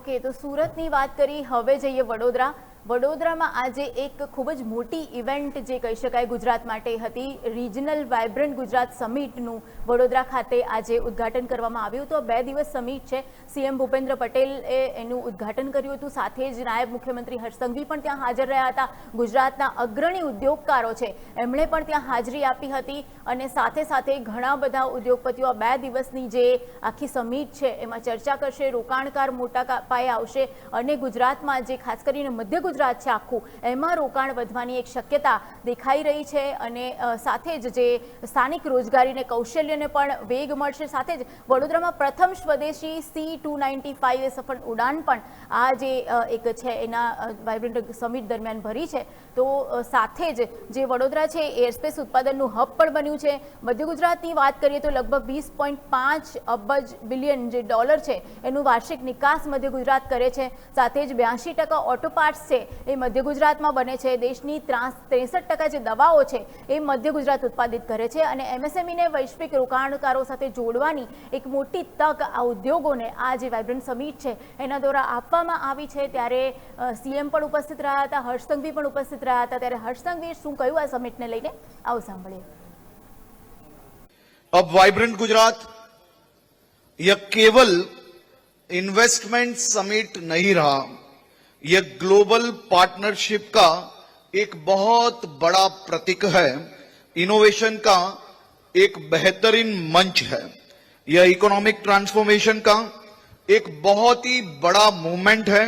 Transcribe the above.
Okay, તો સુરતની વાત કરી, હવે જઈએ વડોદરા. વડોદરામાં આજે એક ખૂબ જ મોટી ઇવેન્ટ જે કહી શકાય ગુજરાત માટે હતી. રિજનલ વાઇબ્રન્ટ ગુજરાત સમિટનું વડોદરા ખાતે આજે ઉદ્ઘાટન કરવામાં આવ્યું હતું. 2 દિવસ સમિટ છે. સીએમ ભૂપેન્દ્ર પટેલે એનું ઉદ્ઘાટન કર્યું હતું. સાથે જ નાયબ મુખ્યમંત્રી હર્ષ સંઘવી પણ ત્યાં હાજર રહ્યા હતા. ગુજરાતના અગ્રણી ઉદ્યોગકારો છે એમણે પણ ત્યાં હાજરી આપી હતી અને સાથે સાથે ઘણા બધા ઉદ્યોગપતિઓ 2 દિવસની જે આખી સમિટ છે એમાં ચર્ચા કરશે. રોકાણકાર મોટા પાયે આવશે અને ગુજરાતમાં જે ખાસ કરીને મધ્ય ગુજરાત છે આખું, એમાં રોકાણ વધવાની એક શક્યતા દેખાઈ રહી છે અને સાથે જ જે સ્થાનિક રોજગારીને કૌશલ્યને પણ વેગ મળશે. સાથે જ વડોદરામાં પ્રથમ સ્વદેશી C-295 સફળ ઉડાન પણ આ જે એક છે એના વાઇબ્રન્ટ સમિટ દરમિયાન ભરી છે. તો સાથે જ જે વડોદરા છે એરસ્પેસ ઉત્પાદનનું હબ પણ બન્યું છે. મધ્ય ગુજરાતની વાત કરીએ તો લગભગ 20.5 અબજ બિલિયન જે ડોલર છે એનું વાર્ષિક નિકાસ મધ્ય ગુજરાત કરે છે. સાથે જ 82% ઓટો પાર્ટ્સ છે એ મધ્ય ગુજરાતમાં બને છે. દેશની 63% જે દવાઓ છે એ મધ્ય ગુજરાત ઉત્પાદિત કરે છે અને એમએસએમઈને વૈશ્વિક રોકાણકારો સાથે જોડવાની એક મોટી તક આ ઉદ્યોગોને આ જે વાઇબ્રન્ટ સમિટ છે એના દ્વારા આપવામાં આવી છે. ત્યારે સીએમ પણ ઉપસ્થિત રહ્યા હતા, હર્ષ સંઘવી પણ ઉપસ્થિત રહ્યા હતા. ત્યારે હર્ષ સંઘવીએ શું કહ્યું આ સમિટને લઈને, આવો સાંભળીએ. अब वाइब्रेंट गुजरात यह केवल इन्वेस्टमेंट समिट नहीं रहा, यह ग्लोबल पार्टनरशिप का एक बहुत बड़ा प्रतीक है, इनोवेशन का एक बेहतरीन मंच है. यह इकोनॉमिक ट्रांसफॉर्मेशन का एक बहुत ही बड़ा मूवमेंट है.